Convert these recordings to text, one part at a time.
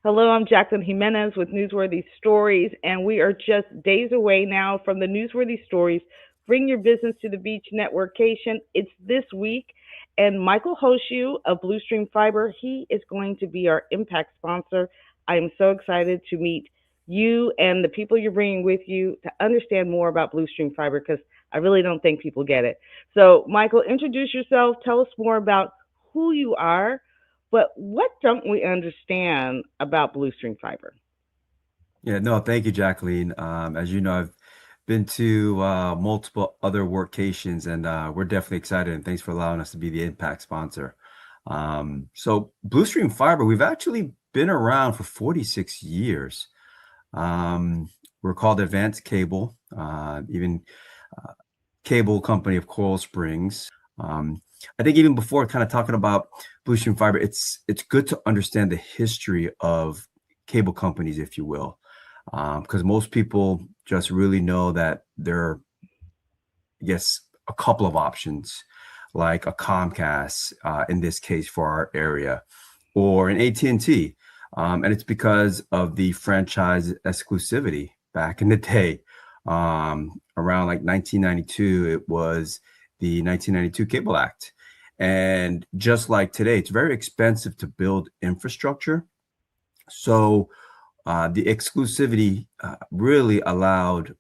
Hello, I'm Jacqueline Jimenez with Newsworthy Stories, and we are just days away now from the Newsworthy Stories. Bring your business to the beach networkcation. It's this week, and Michael Hoshu of Blue Stream Fiber, he is going to be our impact sponsor. I am so excited to meet you and the people you're bringing with you to understand more about Blue Stream Fiber because I really don't think people get it. So, Michael, introduce yourself. Tell us more about who you are, but what don't we understand about Blue String Fiber? Yeah, no, thank you, Jacqueline. As you know, I've been to multiple other workations, and we're definitely excited. And thanks for allowing us to be the impact sponsor. So, Blue Stream Fiber, we've actually been around for 46 years. We're called Advanced Cable, even uh, cable company of Coral Springs. I think even before kind of talking about Blue Stream Fiber, it's good to understand the history of cable companies, if you will, because most people just really know that there are, I guess, a couple of options, like a Comcast, in this case for our area, or an AT&T. And it's because of the franchise exclusivity back in the day. Around like 1992, it was the 1992 Cable Act. And just like today, it's very expensive to build infrastructure. So the exclusivity really allowed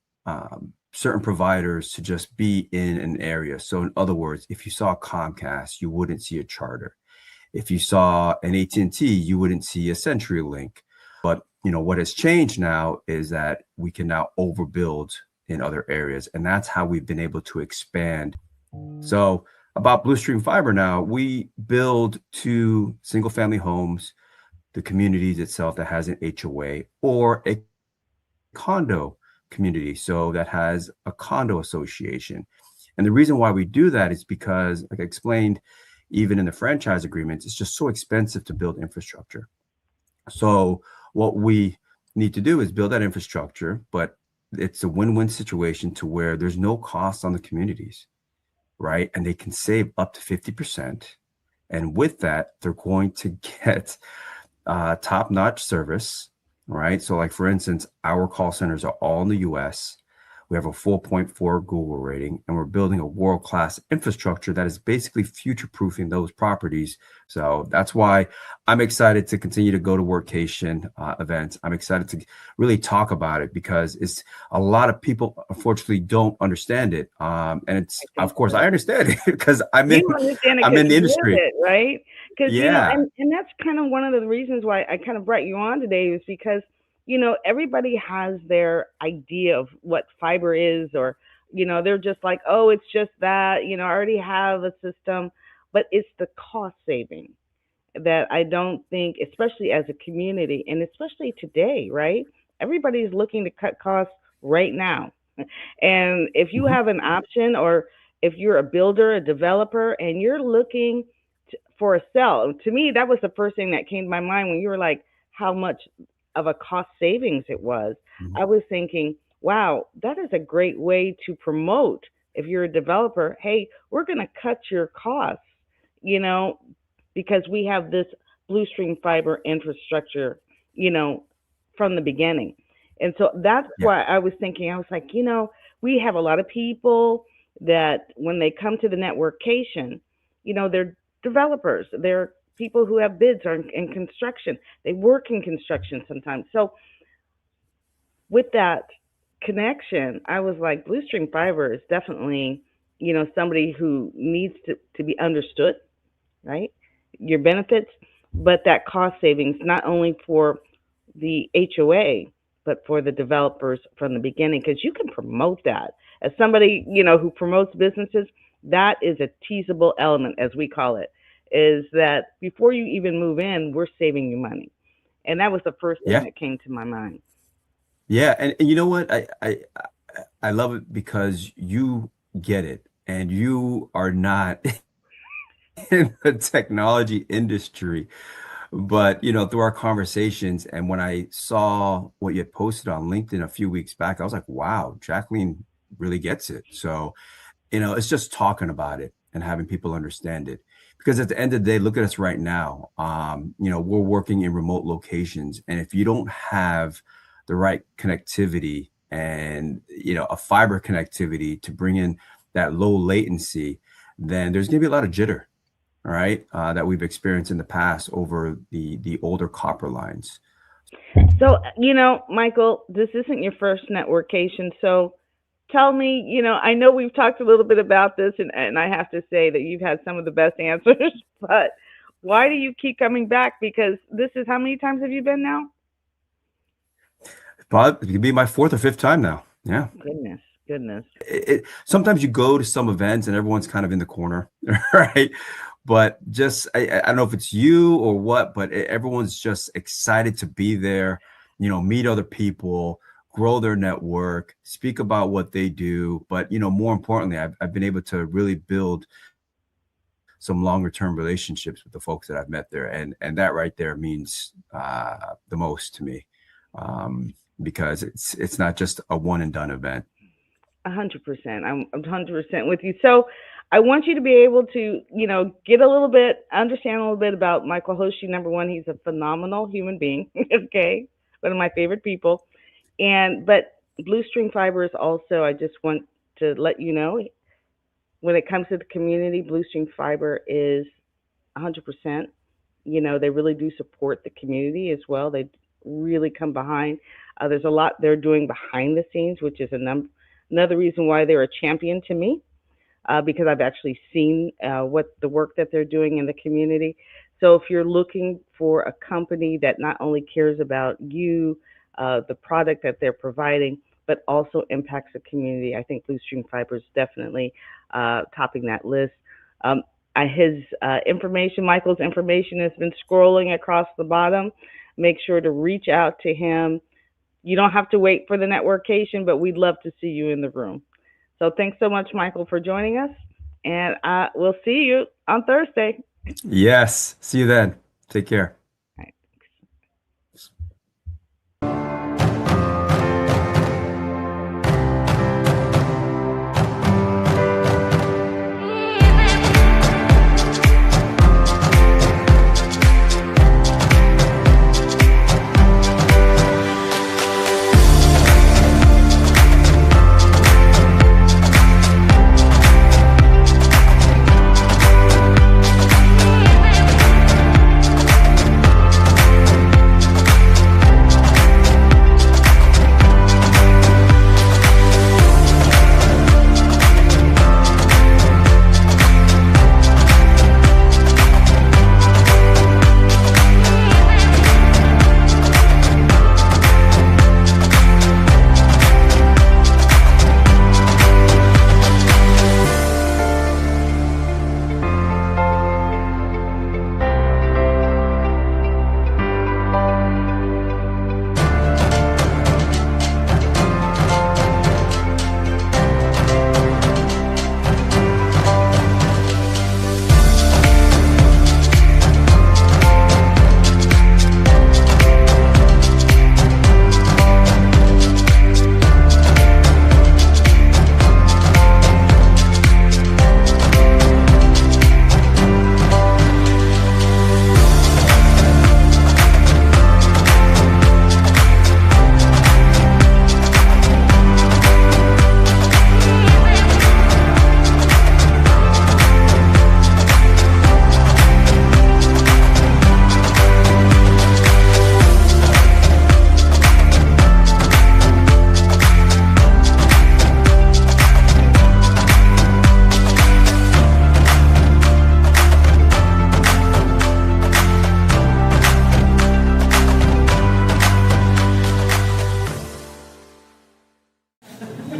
certain providers to just be in an area. So in other words, if you saw Comcast, you wouldn't see a Charter. If you saw an AT&T, you wouldn't see a CenturyLink. But what has changed now is that we can now overbuild in other areas, and that's how we've been able to expand. So about Blue Stream Fiber now, we build two single-family homes, the communities itself that has an HOA, or a condo community, so that has a condo association. And the reason why we do that is because, like I explained, even in the franchise agreements, it's just so expensive to build infrastructure. So what we need to do is build that infrastructure, but it's a win-win situation to where there's no cost on the communities, right? And they can save up to 50%. And with that, they're going to get top-notch service, right? So like, for instance, our call centers are all in the US. We have a 4.4 Google rating, and we're building a world-class infrastructure that is basically future-proofing those properties. So that's why I'm excited to continue to go to workcation events. I'm excited to really talk about it because it's a lot of people, unfortunately, don't understand it. And it's, I think of course, so. I understand it because I'm in You understand it I'm because in the you live industry. it, right? Because Yeah. and that's kind of one of the reasons why I kind of brought you on today is because everybody has their idea of what fiber is, or they're just like, oh, it's just that I already have a system, but it's the cost saving that I don't think, especially as a community and especially today, right? Everybody's looking to cut costs right now. And if you Mhm. have an option, or if you're a builder, a developer, and you're looking for a sell, to me, that was the first thing that came to my mind when you were like, how much of a cost savings it was. Mhm. I was thinking, wow, that is a great way to promote. If you're a developer, hey, we're going to cut your costs, you know, because we have this Blue Stream Fiber infrastructure, you know, from the beginning. And so that's Yeah. why I was thinking, I was like, we have a lot of people that when they come to the networkcation, they're developers, they're people who have bids or in construction. They work in construction sometimes. So with that connection, I was like, Blue String Fiber is definitely, somebody who needs to be understood, right? Your benefits, but that cost savings, not only for the HOA, but for the developers from the beginning, because you can promote that. As somebody, who promotes businesses, that is a teasable element, as we call it, is that before you even move in, we're saving you money. And that was the first thing Yeah. that came to my mind. Yeah. And you know what? I love it because you get it and you are not in the technology industry. But, through our conversations and when I saw what you had posted on LinkedIn a few weeks back, I was like, wow, Jacqueline really gets it. So, it's just talking about it and having people understand it. Because at the end of the day, look at us right now. We're working in remote locations, and if you don't have the right connectivity and a fiber connectivity to bring in that low latency, then there's going to be a lot of jitter, all right, that we've experienced in the past over the older copper lines. So, Michael, this isn't your first networkcation. So tell me, I know we've talked a little bit about this, and I have to say that you've had some of the best answers, but why do you keep coming back? Because this is, how many times have you been now? Probably it could be my fourth or fifth time now. Yeah. Goodness. Sometimes you go to some events and everyone's kind of in the corner, right? But just, I don't know if it's you or what, but everyone's just excited to be there, meet other people, grow their network, speak about what they do. But, more importantly, I've been able to really build some longer term relationships with the folks that I've met there. And that right there means the most to me, because it's not just a one and done event. 100%. I'm 100% with you. So I want you to be able to, understand a little bit about Michael Hoshi. Number one, he's a phenomenal human being. Okay. One of my favorite people. But Blue String Fiber is also, I just want to let you know, when it comes to the community, Blue String Fiber is 100%. They really do support the community as well. They really come behind. There's a lot they're doing behind the scenes, which is another reason why they're a champion to me, because I've actually seen what the work that they're doing in the community. So if you're looking for a company that not only cares about you, the product that they're providing, but also impacts the community, I think Blue String Fiber is definitely topping that list. His information, Michael's information, has been scrolling across the bottom. Make sure to reach out to him. You don't have to wait for the networkcation, but we'd love to see you in the room. So thanks so much, Michael, for joining us. And we'll see you on Thursday. Yes. See you then. Take care.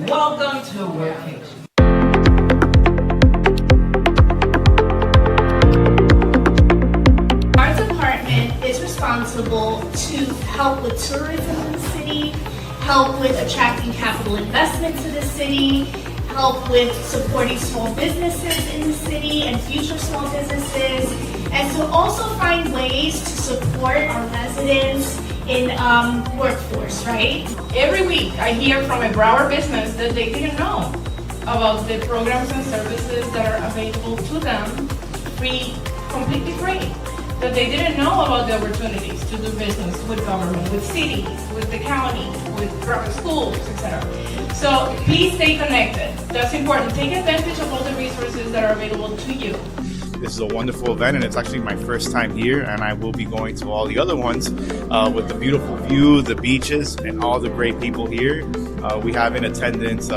Welcome to Workation. Our department is responsible to help with tourism in the city, help with attracting capital investment to the city, help with supporting small businesses in the city and future small businesses, and to also find ways to support our residents in workforce, right? Every week I hear from a Broward business that they didn't know about the programs and services that are available to them, free completely free. That they didn't know about the opportunities to do business with government, with cities, with the county, with private schools, etc. So please stay connected. That's important. Take advantage of all the resources that are available to you. This is a wonderful event, and it's actually my first time here, and I will be going to all the other ones with the beautiful view, the beaches, and all the great people here. We have in attendance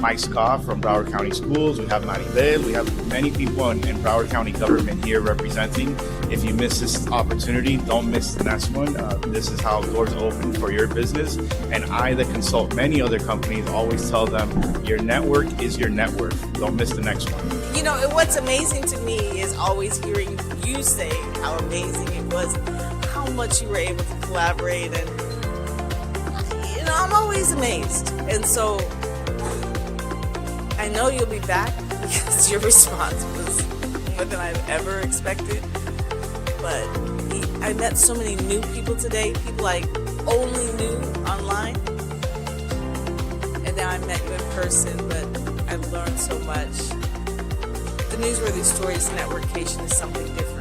Mike Scott from Broward County Schools. We have Maribel. We have many people in Broward County government here representing. If you miss this opportunity, don't miss the next one. This is how doors open for your business. And I, that consult many other companies, always tell them your network is your net worth. Don't miss the next one. You know, and what's amazing to me is always hearing you say how amazing it was, how much you were able to collaborate, and you know, I'm always amazed. And so I know you'll be back because your response was more than I've ever expected. But I met so many new people today, people I only knew online, and now I met you in person, but I've learned so much. The Newsworthy Stories NetWORKcation is something different.